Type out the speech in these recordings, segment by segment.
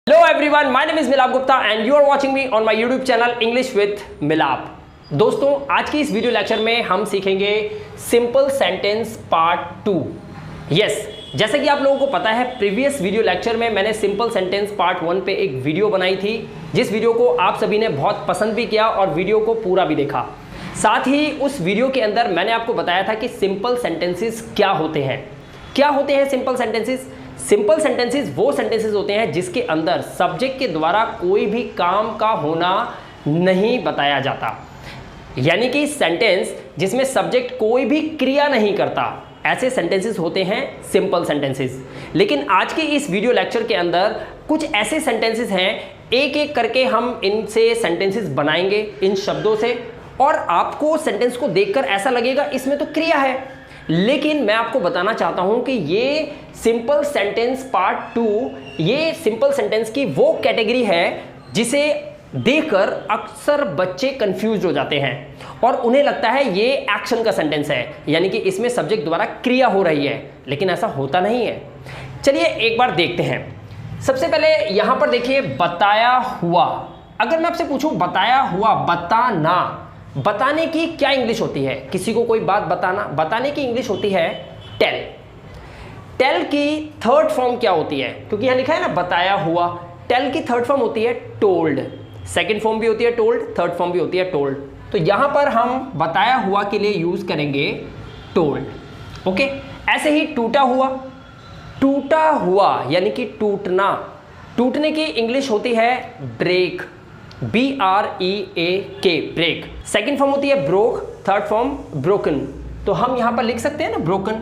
Hello everyone, my name is मिलाप Gupta and you are watching me on my YouTube channel English with मिलाप। दोस्तों, आज की इस वीडियो लेक्चर में हम सीखेंगे सिंपल सेंटेंस पार्ट 2। यस, जैसे कि आप लोगों को पता है प्रीवियस वीडियो लेक्चर में मैंने सिंपल सेंटेंस पार्ट 1 पे एक वीडियो बनाई थी, जिस वीडियो को आप सभी ने बहुत पसंद भी किया और वीडियो को पूरा भी देखा। साथ ही उस वीडियो के अंदर मैंने आपको बताया था कि सिंपल सेंटेंसेस क्या होते हैं। क्या होते हैं सिंपल सेंटेंसेस? सिंपल सेंटेंसेस वो सेंटेंसेस होते हैं जिसके अंदर सब्जेक्ट के द्वारा कोई भी काम का होना नहीं बताया जाता, यानी कि सेंटेंस जिसमें सब्जेक्ट कोई भी क्रिया नहीं करता, ऐसे सेंटेंसेस होते हैं सिंपल सेंटेंसेस। लेकिन आज के इस वीडियो लेक्चर के अंदर कुछ ऐसे सेंटेंसेस हैं, एक एक करके हम इनसे सेंटेंसेस बनाएंगे इन शब्दों से, और आपको सेंटेंस को देखकर ऐसा लगेगा इसमें तो क्रिया है, लेकिन मैं आपको बताना चाहता हूं कि ये सिंपल सेंटेंस पार्ट 2 ये सिंपल सेंटेंस की वो कैटेगरी है जिसे देखकर अक्सर बच्चे कंफ्यूज हो जाते हैं और उन्हें लगता है ये एक्शन का सेंटेंस है, यानी कि इसमें सब्जेक्ट द्वारा क्रिया हो रही है, लेकिन ऐसा होता नहीं है। चलिए एक बार देखते हैं। सबसे पहले यहां पर देखिए, बताया हुआ। अगर मैं आपसे पूछूं बताया हुआ, बताना, बताने की क्या इंग्लिश होती है? किसी को कोई बात बताना, बताने की इंग्लिश होती है टेल। टेल की थर्ड फॉर्म क्या होती है? क्योंकि यहां लिखा है ना बताया हुआ, टेल की थर्ड फॉर्म होती है टोल्ड। सेकंड फॉर्म भी होती है टोल्ड, थर्ड फॉर्म भी होती है टोल्ड। तो यहां पर हम बताया हुआ के लिए यूज करेंगे टोल्ड। ओके, ऐसे ही टूटा हुआ। टूटा हुआ यानी कि टूटना, टूटने की इंग्लिश होती है break, BREAK, break. Second form होती है ब्रोक, थर्ड फॉर्म ब्रोकन। तो हम यहां पर लिख सकते हैं ना ब्रोकन,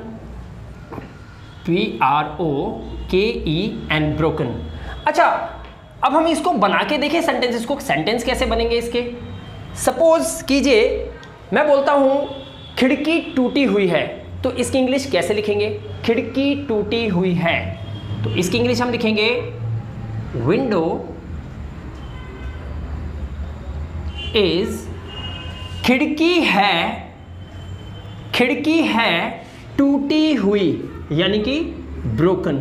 BROKEN, ब्रोकन। अच्छा, अब हम इसको बना के देखें सेंटेंसेस को, सेंटेंस कैसे बनेंगे इसके। सपोज कीजिए मैं बोलता हूं खिड़की टूटी हुई है, तो इसकी इंग्लिश कैसे लिखेंगे? खिड़की टूटी हुई है, तो इसकी इंग्लिश हम लिखेंगे विंडो इज, खिड़की है टूटी हुई यानी कि ब्रोकन।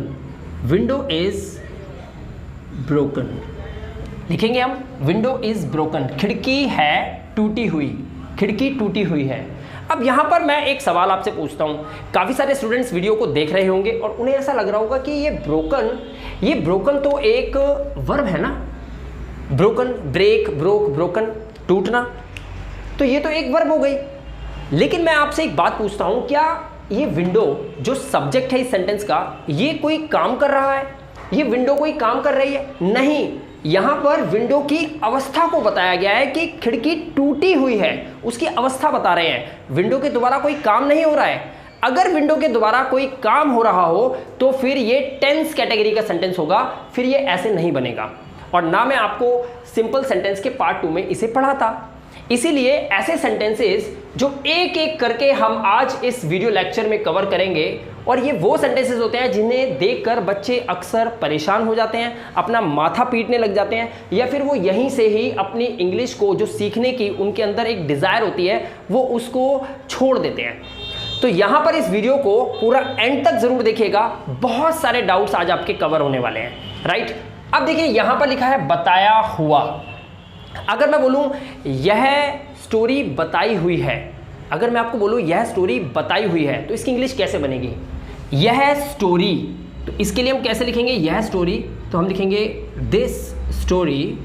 विंडो इज ब्रोकन लिखेंगे हम, विंडो इज ब्रोकन, खिड़की है टूटी हुई, खिड़की टूटी हुई है। अब यहां पर मैं एक सवाल आपसे पूछता हूं, काफी सारे स्टूडेंट्स वीडियो को देख रहे होंगे और उन्हें ऐसा लग रहा होगा कि ये ब्रोकन तो एक वर्ब है ना, ब्रोकन, ब्रेक, ब्रोक, ब्रोकन, टूटना, तो ये तो एक वर्ब हो गई। लेकिन मैं आपसे एक बात पूछता हूं, क्या ये विंडो जो सब्जेक्ट है इस सेंटेंस का, ये कोई काम कर रहा है? ये विंडो कोई काम कर रही है? नहीं, यहां पर विंडो की अवस्था को बताया गया है कि खिड़की टूटी हुई है, उसकी अवस्था बता रहे हैं। विंडो के द्वारा कोई काम नहीं हो रहा है। अगर विंडो के द्वारा कोई काम हो रहा हो तो फिर ये टेंस कैटेगरी का सेंटेंस होगा, फिर ये ऐसे नहीं बनेगा। और ना मैं आपको सिंपल सेंटेंस के पार्ट 2 में इसे पढ़ा था। इसीलिए ऐसे सेंटेंसेस जो एक एक करके हम आज इस वीडियो लेक्चर में कवर करेंगे, और ये वो सेंटेंसेस होते हैं जिन्हें देखकर बच्चे अक्सर परेशान हो जाते हैं, अपना माथा पीटने लग जाते हैं, या फिर वो यहीं से ही अपनी इंग्लिश को जो सीखने की उनके अंदर एक डिज़ायर होती है वो उसको छोड़ देते हैं। तो यहाँ पर इस वीडियो को पूरा एंड तक ज़रूर देखिएगा, बहुत सारे डाउट्स आज आपके कवर होने वाले हैं, राइट। अब देखिए यहाँ पर लिखा है बताया हुआ। अगर मैं बोलूं यह स्टोरी बताई हुई है, अगर मैं आपको बोलूं यह स्टोरी बताई हुई है, तो इसकी इंग्लिश कैसे बनेगी? यह स्टोरी, तो इसके लिए हम कैसे लिखेंगे यह स्टोरी? तो हम लिखेंगे दिस स्टोरी,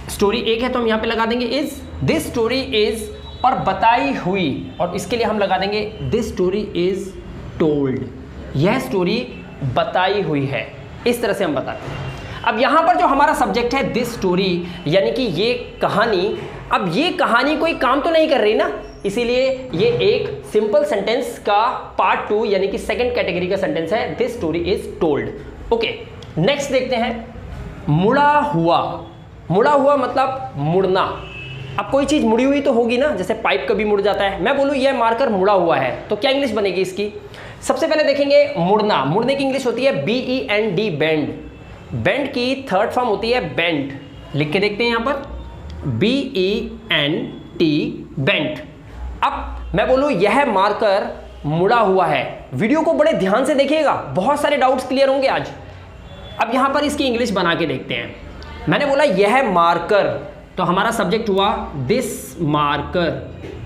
स्टोरी एक है तो हम यहां पे लगा देंगे इज, दिस स्टोरी इज, और बताई हुई, और इसके लिए हम लगा देंगे दिस स्टोरी इज टोल्ड। यह स्टोरी बताई हुई है, इस तरह से हम बताते हैं। अब यहां पर जो हमारा सब्जेक्ट है दिस स्टोरी, यानी कि ये कहानी, अब ये कहानी कोई काम तो नहीं कर रही ना, इसीलिए ये एक सिंपल सेंटेंस का पार्ट 2 यानी कि सेकंड कैटेगरी का सेंटेंस है, this story is told. Okay, next देखते हैं मुड़ा हुआ। मुड़ा हुआ मतलब मुड़ना। अब कोई चीज मुड़ी हुई तो होगी ना, जैसे पाइप कभी मुड़ जाता है। मैं बोलूं यह मार्कर मुड़ा हुआ है, तो क्या इंग्लिश बनेगी इसकी? सबसे पहले देखेंगे मुड़ना। मुड़ने की इंग्लिश होती है BEND, बेंड। बेंड की थर्ड फॉर्म होती है बेंट। लिख के देखते हैं यहां पर BENT, बेंट। अब मैं बोलूं यह मार्कर मुड़ा हुआ है। वीडियो को बड़े ध्यान से देखिएगा, बहुत सारे डाउट्स क्लियर होंगे आज। अब यहां पर इसकी इंग्लिश बना के देखते हैं। मैंने बोला यह मार्कर, तो हमारा सब्जेक्ट हुआ दिस मार्कर,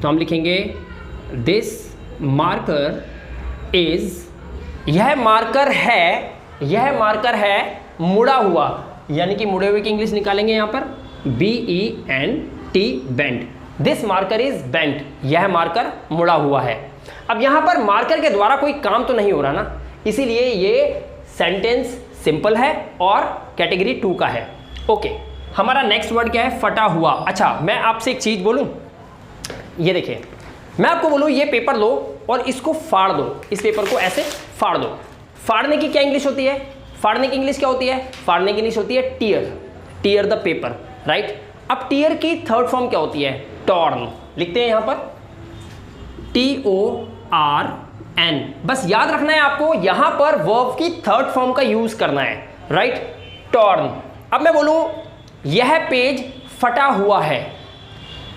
तो हम लिखेंगे दिस मार्कर इज, यह मार्कर है मुड़ा हुआ, यानी कि मुड़े हुए की इंग्लिश निकालेंगे यहां पर BENT, bent. This marker is bent, यह मार्कर मुड़ा हुआ है। अब यहां पर मार्कर के द्वारा कोई काम तो नहीं हो रहा ना, इसीलिए ये सेंटेंस सिंपल है और कैटेगरी 2 का है। ओके, हमारा नेक्स्ट वर्ड क्या है? फटा हुआ। अच्छा, मैं आपसे एक चीज बोलूं, ये देखिए, मैं आपको बोलूं ये पेपर लो और इसको फाड़ दो, इस पेपर को ऐसे फाड़ दो। फाड़ने की क्या इंग्लिश होती है? फाड़ने की इंग्लिश क्या होती है? फाड़ने की इंग्लिश होती है टीयर द पेपर, राइट। अब टीयर की थर्ड फॉर्म क्या होती है? टॉर्न। लिखते हैं यहां पर TORN। बस याद रखना है आपको, यहां पर वर्ब की थर्ड फॉर्म का यूज करना है, राइट, टॉर्न। अब मैं बोलूं यह पेज फटा हुआ है,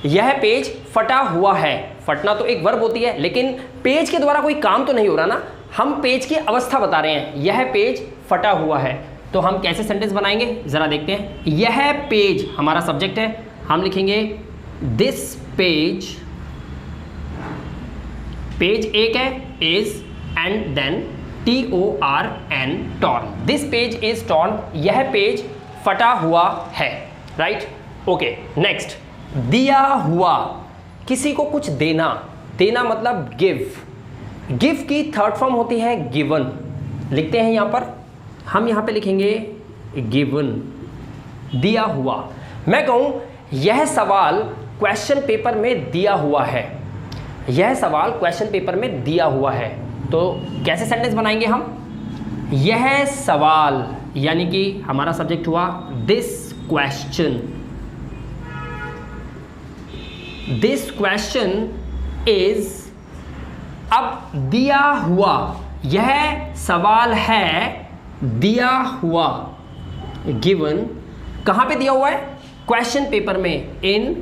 यह पेज फटा हुआ है। फटना तो एक वर्ब होती है, लेकिन पेज के द्वारा कोई काम तो नहीं हो रहा ना, हम पेज की अवस्था बता रहे हैं, यह पेज फटा हुआ है। तो हम कैसे सेंटेंस बनाएंगे जरा देखते हैं। यह पेज हमारा सब्जेक्ट है, हम लिखेंगे दिस पेज, पेज एक है, is and then TORN, torn. This page is torn, यह पेज फटा हुआ है, राइट। ओके, नेक्स्ट, दिया हुआ, किसी को कुछ देना, देना मतलब गिव। गिव की थर्ड फॉर्म होती है गिवन। लिखते हैं यहां पर, हम यहां पे लिखेंगे गिवन, दिया हुआ। मैं कहूं यह सवाल क्वेश्चन पेपर में दिया हुआ है, यह सवाल क्वेश्चन पेपर में दिया हुआ है, तो कैसे सेंटेंस बनाएंगे हम? यह सवाल, यानी कि हमारा सब्जेक्ट हुआ this question, this question is, अब दिया हुआ, यह सवाल है दिया हुआ, गिवन, कहां पे दिया हुआ है? क्वेश्चन पेपर में, इन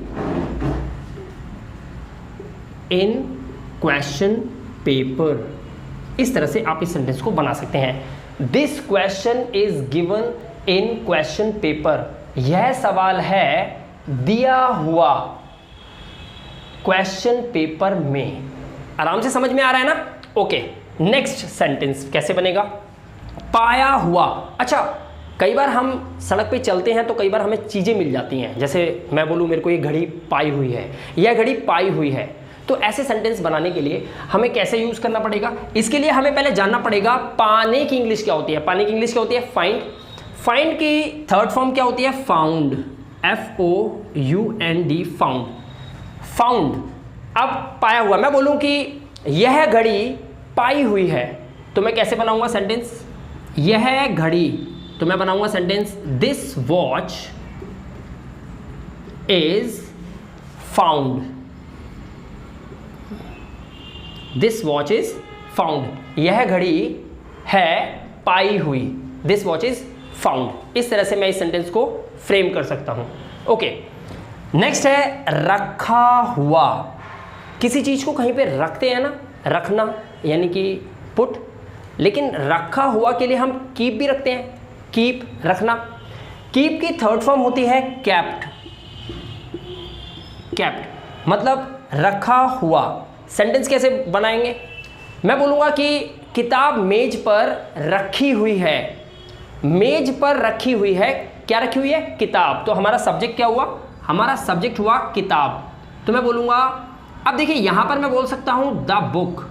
क्वेश्चन पेपर। इस तरह से आप इस सेंटेंस को बना सकते हैं। This question is given in question paper, यह सवाल है दिया हुआ क्वेश्चन पेपर में। आराम से समझ में आ रहा है ना? ओके, नेक्स्ट सेंटेंस कैसे बनेगा? पाया हुआ। अच्छा, कई बार हम सड़क पे चलते हैं तो कई बार हमें चीज़ें मिल जाती हैं, जैसे मैं बोलूँ मेरे को ये घड़ी पाई हुई है, यह घड़ी पाई हुई है, तो ऐसे सेंटेंस बनाने के लिए हमें कैसे यूज़ करना पड़ेगा? इसके लिए हमें पहले जानना पड़ेगा पाने की इंग्लिश क्या होती है। पाने की इंग्लिश क्या होती है? फाइंड। फाइंड की थर्ड फॉर्म क्या होती है? Found, FOUND, found, found. अब पाया हुआ, मैं बोलूं कि यह घड़ी पाई हुई है, तो मैं कैसे बनाऊंगा सेंटेंस? यह घड़ी, तो मैं बनाऊंगा sentence this watch is found, this watch is found, यह घड़ी है पाई हुई, दिस वॉच इज फाउंड। इस तरह से मैं इस सेंटेंस को फ्रेम कर सकता हूं। ओके, नेक्स्ट है रखा हुआ। किसी चीज को कहीं पे रखते हैं ना, रखना यानी कि पुट, लेकिन रखा हुआ के लिए हम कीप भी रखते हैं, कीप, रखना। कीप की थर्ड फॉर्म होती है कैप्ट, कैप्ट मतलब रखा हुआ। सेंटेंस कैसे बनाएंगे? मैं बोलूँगा कि किताब मेज पर रखी हुई है, मेज पर रखी हुई है, क्या रखी हुई है? किताब। तो हमारा सब्जेक्ट क्या हुआ? हमारा सब्जेक्ट हुआ किताब। तो मैं बोलूँगा, अब देखिए यहाँ पर मैं बोल सकता हूँ द बुक,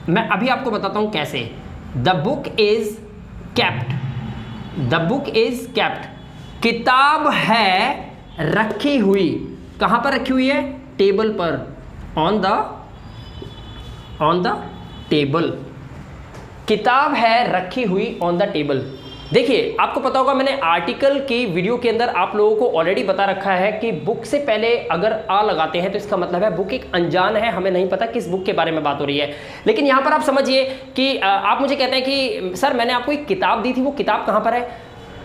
मैं अभी आपको बताता हूँ कैसे। The book is kept, the book is kept, किताब है रखी हुई, कहाँ पर रखी हुई है? टेबल पर, ऑन द टेबल, किताब है रखी हुई ऑन द टेबल। देखिए, आपको पता होगा मैंने आर्टिकल की वीडियो के अंदर आप लोगों को ऑलरेडी बता रखा है कि बुक से पहले अगर आ लगाते हैं तो इसका मतलब है बुक एक अनजान है, हमें नहीं पता किस बुक के बारे में बात हो रही है। लेकिन यहाँ पर आप समझिए कि आप मुझे कहते हैं कि सर मैंने आपको एक किताब दी थी, वो किताब कहाँ पर है?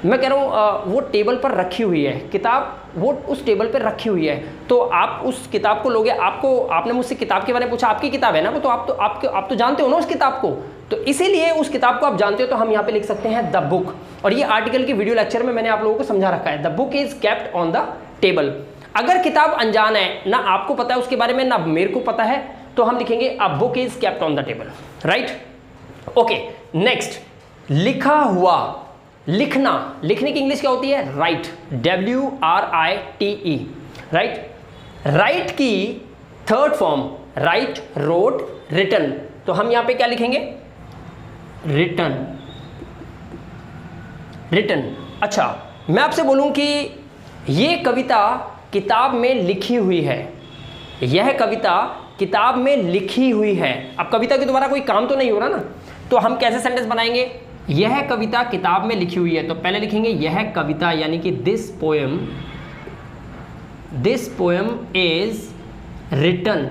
मैं कह रहा हूँ वो टेबल पर रखी हुई है किताब, वो उस टेबल पर रखी हुई है, तो आप उस किताब को लोगे। आपने मुझसे किताब के बारे में पूछा, आपकी किताब है ना वो, तो आप तो जानते हो ना उस किताब को, तो इसीलिए उस किताब को आप जानते हो, तो हम यहाँ पे लिख सकते हैं द बुक। और ये आर्टिकल की वीडियो लेक्चर में मैंने आप लोगों को समझा रखा है, the book is kept on the table. अगर किताब अनजान है, ना आपको पता है उसके बारे में, ना मेरे को पता है, तो हम लिखेंगे a book is kept on the table, right. Okay, next, लिखा हुआ। लिखना, लिखने की इंग्लिश क्या होती है? Write, WRITE, write. राइट की third form write, wrote, written, तो हम यहां पे क्या लिखेंगे? Written, written. अच्छा, मैं आपसे बोलूं कि ये कविता किताब में लिखी हुई है, यह कविता किताब में लिखी हुई है। अब कविता के द्वारा कोई काम तो नहीं हो रहा ना, तो हम कैसे सेंटेंस बनाएंगे? यह कविता किताब में लिखी हुई है, तो पहले लिखेंगे यह कविता, यानी कि दिस पोएम इज रिटन।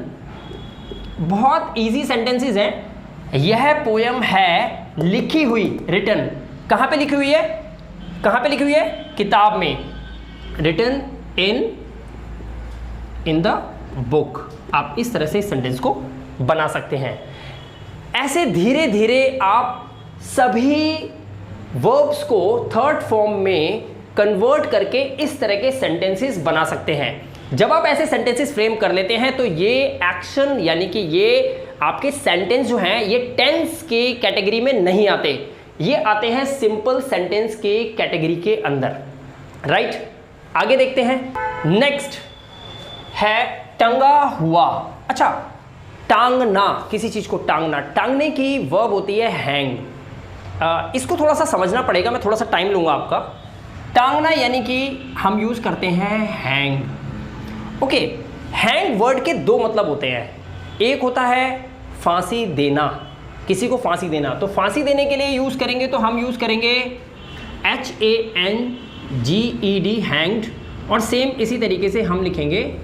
बहुत इजी सेंटेंसेस हैं। यह पोएम है लिखी हुई, रिटन। कहां पे लिखी हुई है? कहां पे लिखी हुई है? किताब में। Written in the book. आप इस तरह से इस सेंटेंस को बना सकते हैं। ऐसे धीरे धीरे आप सभी वर्ब्स को थर्ड फॉर्म में कन्वर्ट करके इस तरह के सेंटेंसेस बना सकते हैं। जब आप ऐसे सेंटेंसेस फ्रेम कर लेते हैं, तो ये एक्शन, यानी कि ये आपके सेंटेंस जो हैं, ये टेंस की कैटेगरी में नहीं आते, ये आते हैं सिंपल सेंटेंस के कैटेगरी के अंदर, राइट। आगे देखते हैं। नेक्स्ट है टंगा हुआ। अच्छा, टांगना, किसी चीज को टांगना, टांगने की वर्ब होती है हैंग। इसको थोड़ा सा समझना पड़ेगा, मैं थोड़ा सा टाइम लूंगा आपका। टांगना यानी कि हम यूज करते हैं हैंग। ओके, हैंग वर्ड के दो मतलब होते हैं। एक होता है फांसी देना, किसी को फांसी देना, तो फांसी देने के लिए यूज करेंगे तो हम यूज करेंगे HANGED, हैंग्ड। और सेम इसी तरीके से हम लिखेंगे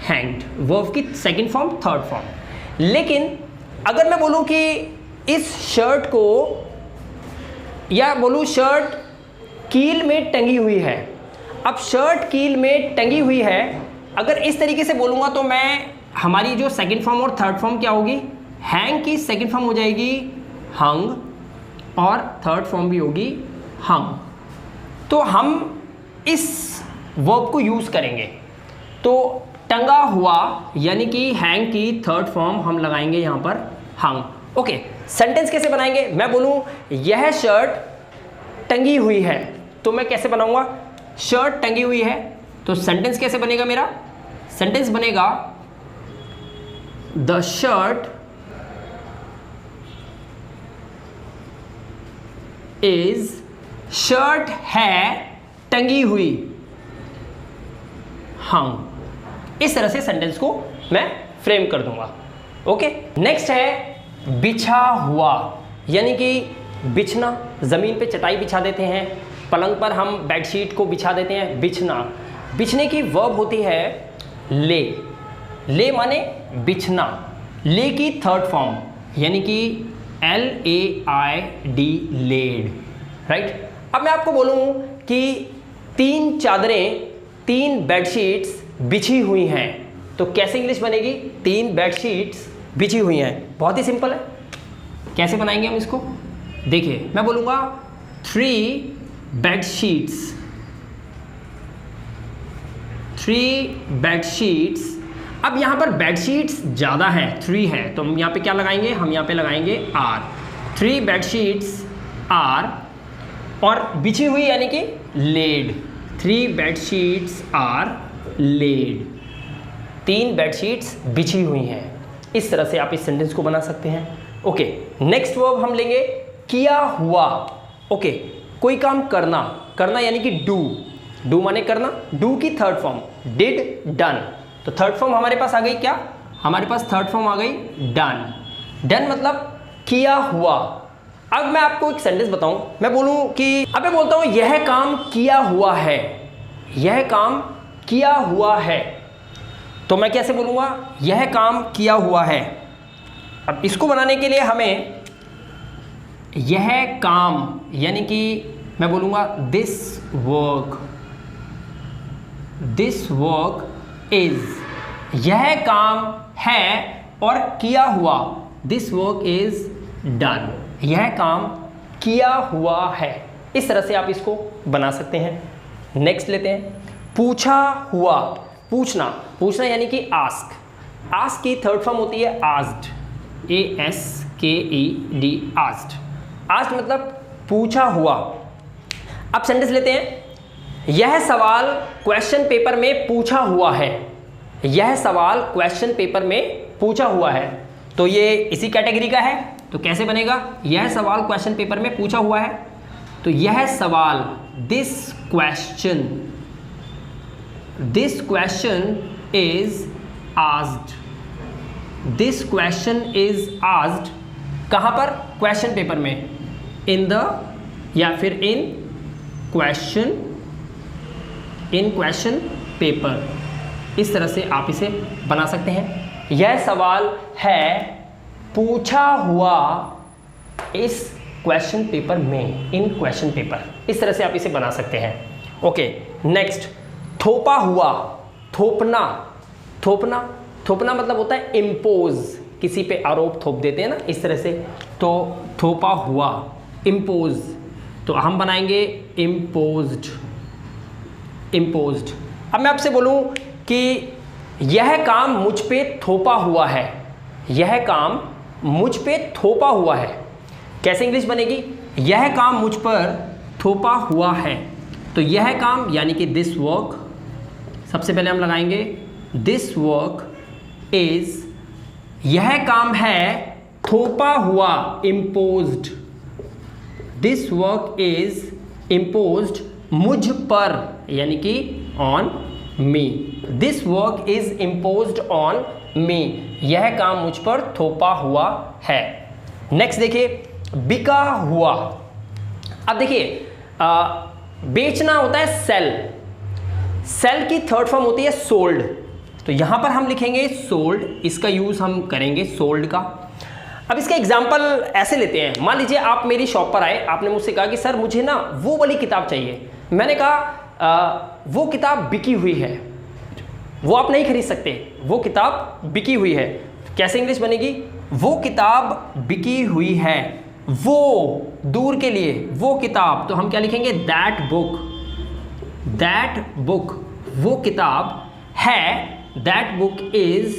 हैंग्ड, वर्ब की सेकंड फॉर्म, थर्ड फॉर्म। लेकिन अगर मैं बोलूं कि इस शर्ट को, या बोलूं शर्ट कील में टंगी हुई है, अब शर्ट कील में टंगी हुई है, अगर इस तरीके से बोलूंगा तो मैं, हमारी जो सेकंड फॉर्म और थर्ड फॉर्म क्या होगी? हैंग की सेकंड फॉर्म हो जाएगी हंग, और थर्ड फॉर्म भी होगी हंग। तो हम इस वर्ब को यूज करेंगे, तो टंगा हुआ यानी कि हैंग की थर्ड फॉर्म हम लगाएंगे यहां पर हंग। ओके, सेंटेंस कैसे बनाएंगे? मैं बोलूं यह शर्ट टंगी हुई है, तो मैं कैसे बनाऊंगा? शर्ट टंगी हुई है, तो सेंटेंस कैसे बनेगा मेरा? सेंटेंस बनेगा द शर्ट इज, शर्ट है टंगी हुई, हंग। इस तरह से सेंटेंस को मैं फ्रेम कर दूंगा। ओके, नेक्स्ट है बिछा हुआ, यानी कि बिछना, जमीन पे चटाई बिछा देते हैं, पलंग पर हम बेडशीट को बिछा देते हैं, बिछना। बिछने की वर्ब होती है ले, ले माने बिछना, ले की थर्ड फॉर्म यानी कि LAID, लेड, राइट। अब मैं आपको बोलूं कि 3 चादरें, 3 बेडशीट्स बिछी हुई हैं, तो कैसे इंग्लिश बनेगी? 3 बेडशीट्स बिछी हुई हैं। बहुत ही सिंपल है, कैसे बनाएंगे हम इसको? देखिए, मैं बोलूंगा 3 बेडशीट्स, 3 बेडशीट्स। अब यहां पर बेडशीट्स ज़्यादा हैं, 3 है, तो हम यहाँ पे क्या लगाएंगे? हम यहाँ पे लगाएंगे R। 3 बेडशीट्स R, और बिछी हुई यानी कि laid, 3 bedsheets are laid, 3 bedsheets बिछी हुई हैं। इस तरह से आप इस सेंटेंस को बना सकते हैं। ओके, नेक्स्ट वर्ब हम लेंगे किया हुआ। ओके, कोई काम करना, करना यानी कि डू, डू माने करना, डू की थर्ड फॉर्म डिड, डन। तो थर्ड फॉर्म हमारे पास आ गई क्या? हमारे पास थर्ड फॉर्म आ गई डन। डन मतलब किया हुआ। अब मैं आपको एक सेंटेंस बताऊं, मैं बोलूं कि, अब मैं बोलता हूं यह काम किया हुआ है, यह काम किया हुआ है, तो मैं कैसे बोलूंगा? यह काम किया हुआ है। अब इसको बनाने के लिए हमें यह काम यानी कि मैं बोलूँगा दिस वर्क इज, यह काम है और किया हुआ, दिस वर्क इज डन, यह काम किया हुआ है। इस तरह से आप इसको बना सकते हैं। नेक्स्ट लेते हैं, पूछा हुआ। पूछना यानी कि आस्क। आस्क की थर्ड फॉर्म होती है आस्क्ड, ASKED, आस्क्ड। आस्क्ड मतलब पूछा हुआ। अब सेंटेंस लेते हैं, यह सवाल क्वेश्चन पेपर में पूछा हुआ है। यह सवाल क्वेश्चन पेपर में पूछा हुआ है, तो ये इसी कैटेगरी का है। तो कैसे बनेगा, यह सवाल क्वेश्चन पेपर में पूछा हुआ है, तो यह सवाल, this question is asked, this question is asked. कहाँ पर, क्वेश्चन पेपर में, इन द, या फिर इन क्वेश्चन पेपर। इस तरह से आप इसे बना सकते हैं। यह सवाल है पूछा हुआ इस क्वेश्चन पेपर में, इन क्वेश्चन पेपर। इस तरह से आप इसे बना सकते हैं। ओके, नेक्स्ट, थोपा हुआ। थोपना मतलब होता है इम्पोज, किसी पे आरोप थोप देते हैं ना, इस तरह से। तो थोपा हुआ, इम्पोज, तो हम बनाएंगे इम्पोज्ड। अब मैं आपसे बोलूं कि यह काम मुझ पे थोपा हुआ है, यह काम मुझ पे थोपा हुआ है, कैसे इंग्लिश बनेगी, यह काम मुझ पर थोपा हुआ है। तो यह काम यानी कि दिस वर्क, सबसे पहले हम लगाएंगे दिस वर्क इज, यह काम है थोपा हुआ, imposed, this work is imposed मुझ पर, यानी कि on me, this work is imposed on me, यह काम मुझ पर थोपा हुआ है। नेक्स्ट देखिए, बिका हुआ। अब देखिए, बेचना होता है सेल, सेल की थर्ड फॉर्म होती है सोल्ड। तो यहां पर हम लिखेंगे सोल्ड, इसका यूज हम करेंगे सोल्ड का। अब इसका एग्जाम्पल ऐसे लेते हैं, मान लीजिए आप मेरी शॉप पर आए, आपने मुझसे कहा कि सर मुझे ना वो वाली किताब चाहिए। मैंने कहा वो किताब बिकी हुई है, वो आप नहीं खरीद सकते, वो किताब बिकी हुई है। कैसे इंग्लिश बनेगी, वो किताब बिकी हुई है, वो दूर के लिए, वो किताब, तो हम क्या लिखेंगे, दैट बुक, वो किताब है, दैट बुक इज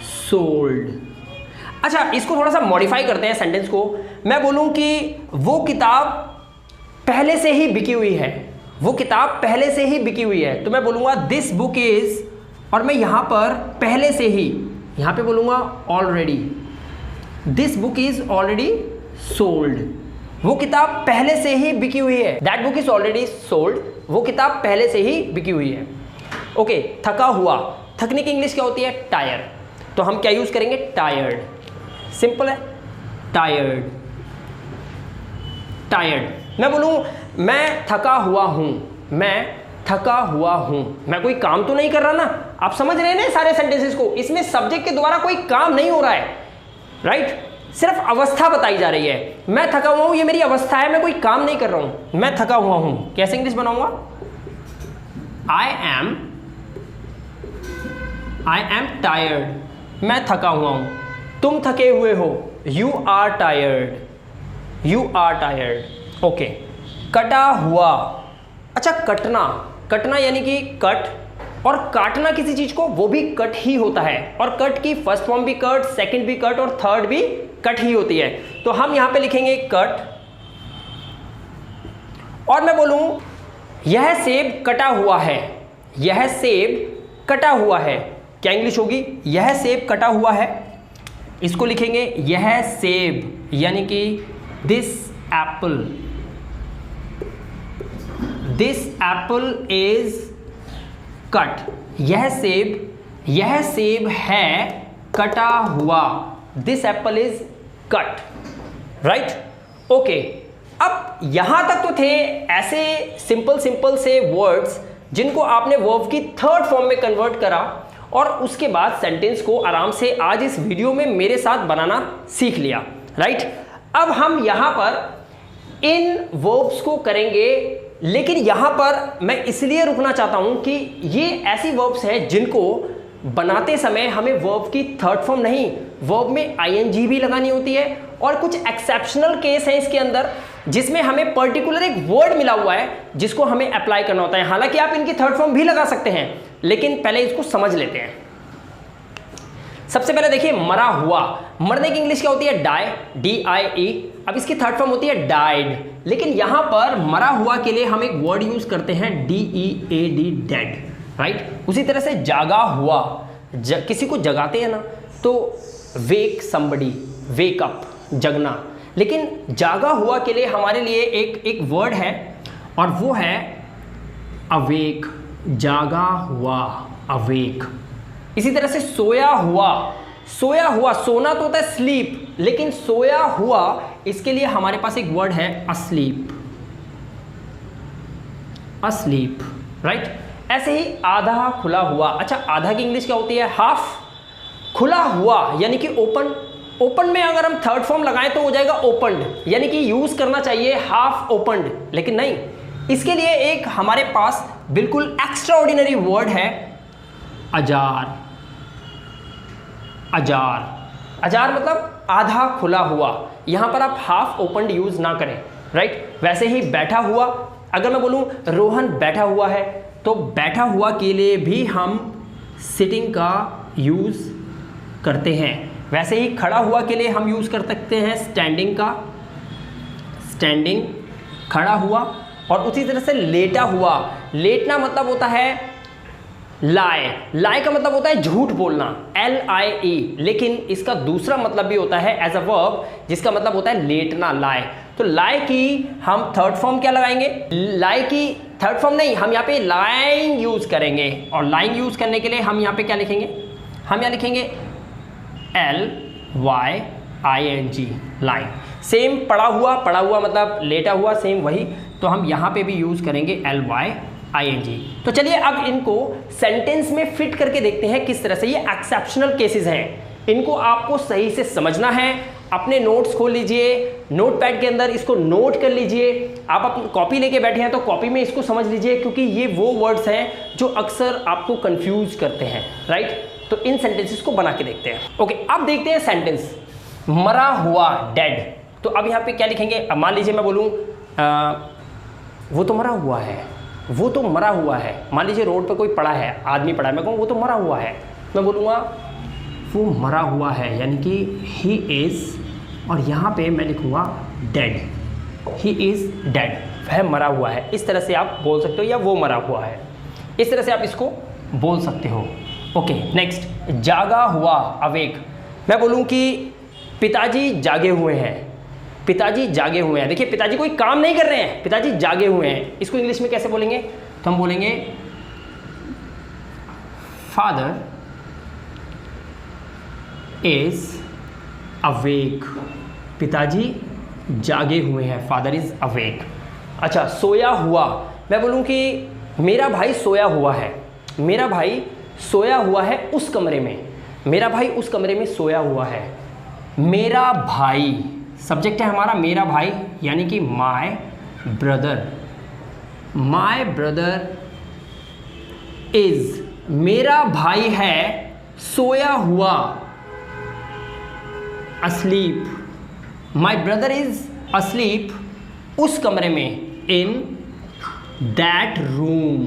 सोल्ड। अच्छा, इसको थोड़ा सा मॉडिफाई करते हैं सेंटेंस को। मैं बोलूं कि वो किताब पहले से ही बिकी हुई है, वो किताब पहले से ही बिकी हुई है, तो मैं बोलूंगा दिस बुक इज, और मैं यहां पर पहले से ही, यहां पे बोलूंगा already, this book is already sold, वो किताब पहले से ही बिकी हुई है, that book is already sold, वो किताब पहले से ही बिकी हुई है। ओके, थका हुआ। थकने की इंग्लिश क्या होती है, टायर, तो हम क्या यूज करेंगे, टायर्ड, सिंपल है, टायर्ड। मैं बोलूं मैं थका हुआ हूं, मैं कोई काम तो नहीं कर रहा ना, आप समझ रहे हैं ना सारे सेंटेंसेस को, इसमें सब्जेक्ट के द्वारा कोई काम नहीं हो रहा है, राइट, सिर्फ अवस्था बताई जा रही है। मैं थका हुआ हूं, ये मेरी अवस्था है, मैं कोई काम नहीं कर रहा हूं, मैं थका हुआ हूं। कैसे इंग्लिश बनाऊंगा, आई एम टायर्ड, मैं थका हुआ हूं। तुम थके हुए हो, यू आर टायर्ड। ओके, कटा हुआ। अच्छा, कटना यानी कि कट, और काटना किसी चीज को, वो भी कट ही होता है, और कट की फर्स्ट फॉर्म भी कट, सेकंड भी कट, और थर्ड भी कट ही होती है। तो हम यहां पे लिखेंगे कट, और मैं बोलूं यह सेब कटा हुआ है, यह सेब कटा हुआ है, क्या इंग्लिश होगी, यह सेब कटा हुआ है। इसको लिखेंगे यह सेब, यानी कि दिस एप्पल इज कट, यह सेब है कटा हुआ, this Apple is cut, right. Okay, अब यहां तक तो थे ऐसे सिंपल से वर्ड्स जिनको आपने वर्ब की थर्ड फॉर्म में कन्वर्ट करा, और उसके बाद सेंटेंस को आराम से आज इस वीडियो में मेरे साथ बनाना सीख लिया, राइट। अब हम यहां पर इन वर्ब्स को करेंगे, लेकिन यहां पर मैं इसलिए रुकना चाहता हूं कि ये ऐसी वर्ब्स हैं जिनको बनाते समय हमें वर्ब की थर्ड फॉर्म नहीं, वर्ब में आईएनजी भी लगानी होती है, और कुछ एक्सेप्शनल केस हैं इसके अंदर जिसमें हमें पर्टिकुलर एक वर्ड मिला हुआ है जिसको हमें अप्लाई करना होता है। हालांकि आप इनकी थर्ड फॉर्म भी लगा सकते हैं, लेकिन पहले इसको समझ लेते हैं। सबसे पहले देखिए मरा हुआ, मरने की इंग्लिश क्या होती है? Die, DIE। अब इसकी थर्ड फॉर्म होती है डाइड, लेकिन यहां पर मरा हुआ के लिए हम एक वर्ड यूज करते हैं DEAD, डेड, राइट। उसी तरह से जागा हुआ, किसी को जगाते हैं ना तो वेक समबडी, वेक अप, जगना, लेकिन जागा हुआ के लिए हमारे लिए एक वर्ड है और वो है अवेक, जागा हुआ, अवेक। इसी तरह से सोया हुआ, सोया हुआ, सोना तो होता है स्लीप, लेकिन सोया हुआ इसके लिए हमारे पास एक वर्ड है अस्लीप, अस्लीप, राइट। ऐसे ही आधा खुला हुआ, अच्छा आधा की इंग्लिश क्या होती है? हाफ। खुला हुआ यानी कि ओपन, ओपन में अगर हम थर्ड फॉर्म लगाएं तो हो जाएगा ओपनड, यानी कि यूज करना चाहिए हाफ ओपनड, लेकिन नहीं, इसके लिए एक हमारे पास बिल्कुल एक्स्ट्रा ऑर्डिनरी वर्ड है अजार, अजार। अजार मतलब आधा खुला हुआ, यहां पर आप हाफ ओपनड यूज ना करें, राइट। वैसे ही बैठा हुआ, अगर मैं बोलूं रोहन बैठा हुआ है तो बैठा हुआ के लिए भी हम सिटिंग का यूज करते हैं। वैसे ही खड़ा हुआ के लिए हम यूज कर सकते हैं स्टैंडिंग का, स्टैंडिंग, खड़ा हुआ। और उसी तरह से लेटा हुआ, लेटना मतलब होता है लाए, लाए का मतलब होता है झूठ बोलना, LIE, लेकिन इसका दूसरा मतलब भी होता है एज अ वर्ब जिसका मतलब होता है लेटना, लाए। तो लाए की हम थर्ड फॉर्म क्या लगाएंगे? लाए की थर्ड फॉर्म नहीं, हम यहाँ पे लाइंग यूज करेंगे, और लाइंग यूज करने के लिए हम यहाँ पे क्या लिखेंगे? हम यहाँ लिखेंगे LYING, लाइंग। सेम पड़ा हुआ, पड़ा हुआ मतलब लेटा हुआ, सेम वही, तो हम यहाँ पे भी यूज करेंगे LYING। तो चलिए अब इनको सेंटेंस में फिट करके देखते हैं किस तरह से। ये एक्सेप्शनल केसेस हैं, इनको आपको सही से समझना है। अपने नोट्स खोल लीजिए, नोटपैड के अंदर इसको नोट कर लीजिए। आप अपनी कॉपी लेके बैठे हैं तो कॉपी में इसको समझ लीजिए, क्योंकि ये वो वर्ड्स हैं जो अक्सर आपको कंफ्यूज करते हैं, राइट। तो इन सेंटेंसेस को बना के देखते हैं। ओके, अब देखते हैं सेंटेंस मरा हुआ, डेड। तो अब यहाँ पे क्या लिखेंगे? मान लीजिए मैं बोलूँ वो तो मरा हुआ है, वो तो मरा हुआ है। मान लीजिए रोड पे कोई पड़ा है, आदमी पड़ा है, मैं कहूँ वो तो मरा हुआ है, मैं बोलूँगा वो मरा हुआ है, यानी कि ही इज़, और यहाँ पे मैं लिखूँगा डेड, ही इज़ डेड, वह मरा हुआ है। इस तरह से आप बोल सकते हो, या वो मरा हुआ है, इस तरह से आप इसको बोल सकते हो। ओके, नेक्स्ट, जागा हुआ, अवेक। मैं बोलूँ कि पिताजी जागे हुए हैं, पिताजी जागे हुए हैं। देखिए पिताजी कोई काम नहीं कर रहे हैं, पिताजी जागे हुए हैं। इसको इंग्लिश में कैसे बोलेंगे? तो हम बोलेंगे फादर इज अवेक, पिताजी जागे हुए हैं, फादर इज अवेक। अच्छा, सोया हुआ, मैं बोलूँ कि मेरा भाई सोया हुआ है, मेरा भाई सोया हुआ है उस कमरे में, मेरा भाई उस कमरे में सोया हुआ है। मेरा भाई, सब्जेक्ट है हमारा मेरा भाई, यानी कि my brother, my brother is, मेरा भाई है सोया हुआ, asleep, my brother is asleep उस कमरे में, in that room।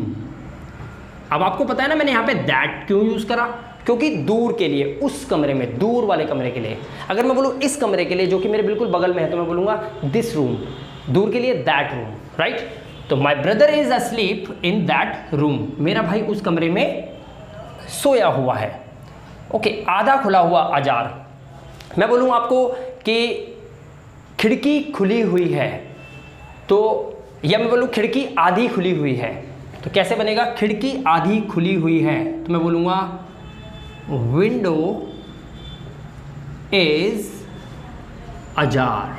अब आपको पता है ना मैंने यहाँ पे that क्यों यूज करा? क्योंकि दूर के लिए, उस कमरे में, दूर वाले कमरे के लिए। अगर मैं बोलूँ इस कमरे के लिए जो कि मेरे बिल्कुल बगल में है, तो मैं बोलूँगा दिस रूम, दूर के लिए दैट रूम, राइट। तो my brother is asleep in that room, मेरा भाई उस कमरे में सोया हुआ है। ओके, आधा खुला हुआ, अजार। मैं बोलूँ आपको कि खिड़की खुली हुई है, तो या मैं बोलूँ खिड़की आधी खुली हुई है, तो कैसे बनेगा? खिड़की आधी खुली हुई है, तो मैं बोलूँगा window is ajar,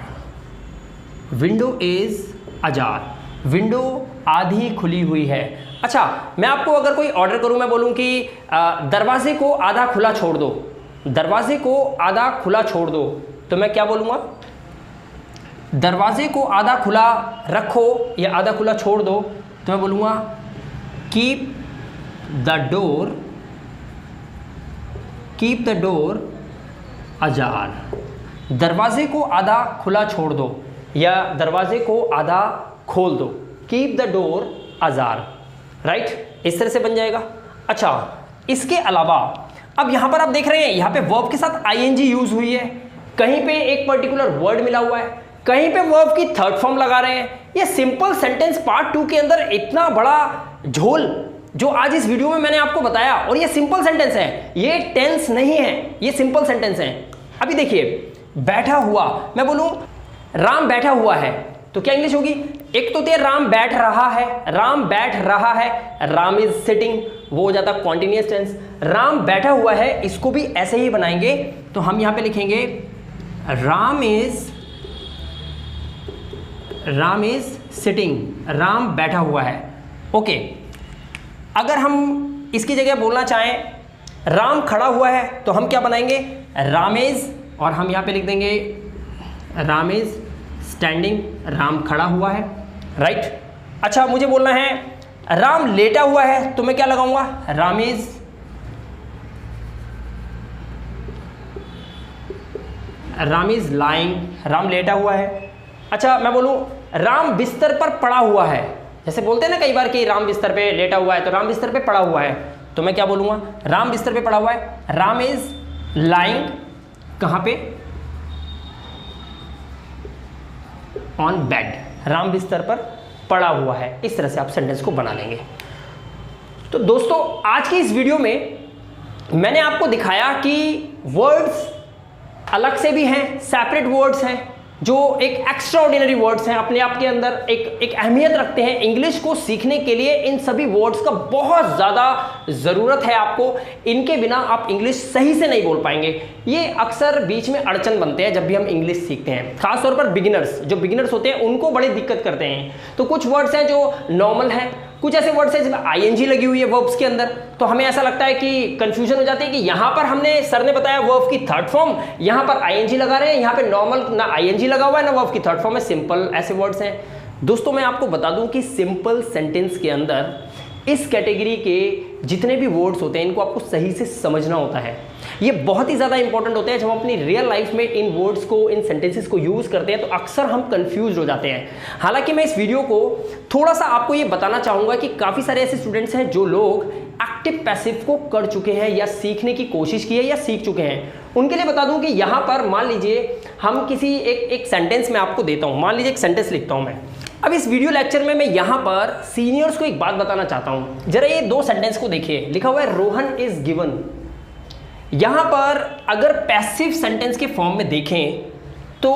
window is ajar, window आधी खुली हुई है। अच्छा, मैं आपको अगर कोई ऑर्डर करूं, मैं बोलूं कि दरवाजे को आधा खुला छोड़ दो, दरवाजे को आधा खुला छोड़ दो, तो मैं क्या बोलूँगा? दरवाजे को आधा खुला रखो या आधा खुला छोड़ दो, तो मैं बोलूँगा कीप द डोर अजार। दरवाजे को आधा खुला छोड़ दो या दरवाजे को आधा खोल दो, keep the door Ajar, right, इस तरह से बन जाएगा। अच्छा, इसके अलावा अब यहां पर आप देख रहे हैं, यहां पे वर्ब के साथ आईएनजी यूज हुई है, कहीं पे एक पर्टिकुलर वर्ड मिला हुआ है, कहीं पे वर्ब की थर्ड फॉर्म लगा रहे हैं। ये सिंपल सेंटेंस पार्ट 2 के अंदर इतना बड़ा झोल जो आज इस वीडियो में मैंने आपको बताया, और ये सिंपल सेंटेंस है, ये टेंस नहीं है, ये सिंपल सेंटेंस है। अभी देखिए, बैठा हुआ, मैं बोलूं राम बैठा हुआ है, तो क्या इंग्लिश होगी? एक तो होती राम बैठ रहा है, राम बैठ रहा है, राम इज सिटिंग, वो हो जाता कॉन्टिन्यूअस टेंस। राम बैठा हुआ है, इसको भी ऐसे ही बनाएंगे, तो हम यहां पे लिखेंगे राम इज सिटिंग, राम बैठा हुआ है। ओके, अगर हम इसकी जगह बोलना चाहें राम खड़ा हुआ है, तो हम क्या बनाएंगे? राम इज, और हम यहां पे लिख देंगे राम इज स्टैंडिंग, राम खड़ा हुआ है, राइट। अच्छा, मुझे बोलना है राम लेटा हुआ है, तो मैं क्या लगाऊंगा? राम इज लाइंग, राम लेटा हुआ है। अच्छा, मैं बोलूं राम बिस्तर पर पड़ा हुआ है, जैसे बोलते हैं ना कई बार कि राम बिस्तर पे लेटा हुआ है, तो राम बिस्तर पे पड़ा हुआ है, तो मैं क्या बोलूंगा? राम बिस्तर पे पड़ा हुआ है, राम इज लाइंग कहां पे? ऑन बेड, राम बिस्तर पर पड़ा हुआ है। इस तरह से आप सेंटेंस को बना लेंगे। तो दोस्तों, आज की इस वीडियो में मैंने आपको दिखाया कि वर्ड्स अलग से भी हैं, सेपरेट वर्ड्स हैं, जो एक एक्स्ट्राऑर्डिनरी वर्ड्स हैं, अपने आप के अंदर एक अहमियत रखते हैं। इंग्लिश को सीखने के लिए इन सभी वर्ड्स का बहुत ज़्यादा ज़रूरत है आपको, इनके बिना आप इंग्लिश सही से नहीं बोल पाएंगे। ये अक्सर बीच में अड़चन बनते हैं जब भी हम इंग्लिश सीखते हैं, खासतौर पर जो बिगिनर्स होते हैं उनको बड़ी दिक्कत करते हैं। तो कुछ वर्ड्स हैं जो नॉर्मल हैं, कुछ ऐसे वर्ड्स हैं जिसमें आईएनजी लगी हुई है वर्ब्स के अंदर, तो हमें ऐसा लगता है कि कंफ्यूजन हो जाती है कि यहाँ पर सर ने बताया वर्ब की थर्ड फॉर्म, यहाँ पर आईएनजी लगा रहे हैं, यहाँ पे नॉर्मल ना आईएनजी लगा हुआ है ना वर्ब की थर्ड फॉर्म है, सिंपल ऐसे वर्ड्स हैं। दोस्तों, मैं आपको बता दूं कि सिंपल सेंटेंस के अंदर इस कैटेगरी के जितने भी वर्ड्स होते हैं, इनको आपको सही से समझना होता है। ये बहुत ही ज़्यादा इंपॉर्टेंट होते हैं। जब हम अपनी रियल लाइफ में इन वर्ड्स को, इन सेंटेंसेस को यूज़ करते हैं, तो अक्सर हम कंफ्यूज हो जाते हैं। हालांकि मैं इस वीडियो को थोड़ा सा आपको ये बताना चाहूँगा कि काफ़ी सारे ऐसे स्टूडेंट्स हैं जो लोग एक्टिव पैसिव को कर चुके हैं या सीखने की कोशिश की है या सीख चुके हैं। उनके लिए बता दूं कि यहाँ पर मान लीजिए हम किसी एक सेंटेंस में आपको देता हूँ, मान लीजिए एक सेंटेंस लिखता हूँ मैं। अब इस वीडियो लेक्चर में मैं यहाँ पर सीनियर्स को एक बात बताना चाहता हूँ। जरा ये दो सेंटेंस को देखिए, लिखा हुआ है रोहन इज गिवन। यहाँ पर अगर पैसिव सेंटेंस के फॉर्म में देखें तो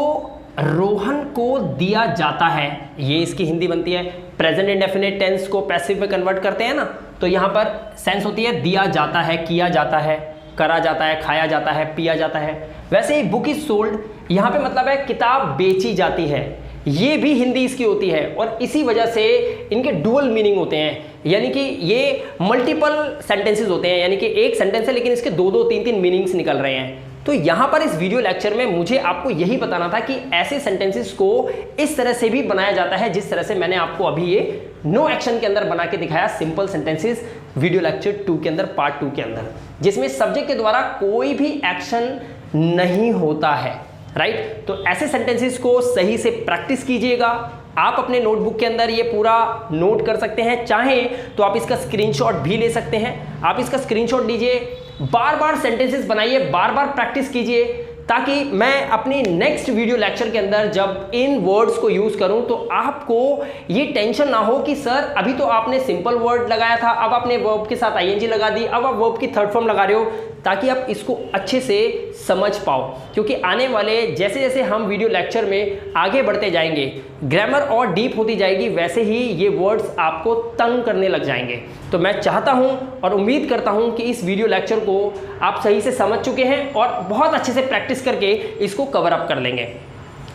रोहन को दिया जाता है, ये इसकी हिंदी बनती है। प्रेजेंट इंडेफिनिट टेंस को पैसिव में कन्वर्ट करते हैं ना, तो यहाँ पर सेंस होती है दिया जाता है, किया जाता है, करा जाता है, खाया जाता है, पिया जाता है। वैसे ही बुक इज सोल्ड, यहाँ पे मतलब है किताब बेची जाती है, ये भी हिंदी इसकी होती है। और इसी वजह से इनके डुअल मीनिंग होते हैं, यानी कि ये मल्टीपल सेंटेंसेस होते हैं, यानी कि एक सेंटेंस है लेकिन इसके दो दो तीन तीन मीनिंग्स निकल रहे हैं। तो यहाँ पर इस वीडियो लेक्चर में मुझे आपको यही बताना था कि ऐसे सेंटेंसेस को इस तरह से भी बनाया जाता है जिस तरह से मैंने आपको अभी ये नो एक्शन के अंदर बना के दिखाया, सिंपल सेंटेंसेस वीडियो लेक्चर 2 के अंदर, पार्ट 2 के अंदर, जिसमें सब्जेक्ट के द्वारा कोई भी एक्शन नहीं होता है, राइट। तो ऐसे सेंटेंसेस को सही से प्रैक्टिस कीजिएगा। आप अपने नोटबुक के अंदर ये पूरा नोट कर सकते हैं, चाहें तो आप इसका स्क्रीनशॉट भी ले सकते हैं। आप इसका स्क्रीनशॉट लीजिए, बार बार सेंटेंसेस बनाइए, बार बार प्रैक्टिस कीजिए, ताकि मैं अपनी नेक्स्ट वीडियो लेक्चर के अंदर जब इन वर्ड्स को यूज करूं तो आपको ये टेंशन ना हो कि सर अभी तो आपने सिंपल वर्ड लगाया था, अब आपने वर्ब के साथ आईएनजी लगा दी, अब आप वर्ब की थर्ड फॉर्म लगा रहे हो, ताकि आप इसको अच्छे से समझ पाओ। क्योंकि आने वाले जैसे जैसे हम वीडियो लेक्चर में आगे बढ़ते जाएंगे, ग्रामर और डीप होती जाएगी, वैसे ही ये वर्ड्स आपको तंग करने लग जाएंगे। तो मैं चाहता हूं और उम्मीद करता हूं कि इस वीडियो लेक्चर को आप सही से समझ चुके हैं और बहुत अच्छे से प्रैक्टिस करके इसको कवर अप कर लेंगे।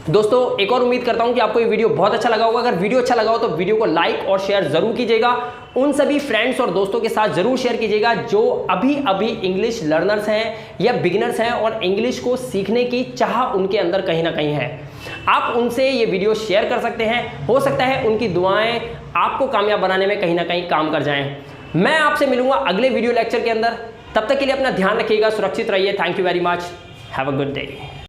दोस्तों, एक और उम्मीद करता हूं कि आपको ये वीडियो बहुत अच्छा लगा होगा। अगर वीडियो अच्छा लगा हो तो वीडियो को लाइक और शेयर जरूर कीजिएगा। उन सभी फ्रेंड्स और दोस्तों के साथ जरूर शेयर कीजिएगा जो अभी अभी इंग्लिश लर्नर्स हैं या बिगिनर्स हैं और इंग्लिश को सीखने की चाह उनके अंदर कहीं ना कहीं है। आप उनसे ये वीडियो शेयर कर सकते हैं। हो सकता है उनकी दुआएं आपको कामयाब बनाने में कहीं ना कहीं काम कर जाएं। मैं आपसे मिलूंगा अगले वीडियो लेक्चर के अंदर। तब तक के लिए अपना ध्यान रखिएगा, सुरक्षित रहिए। Thank you very much. Have a good day.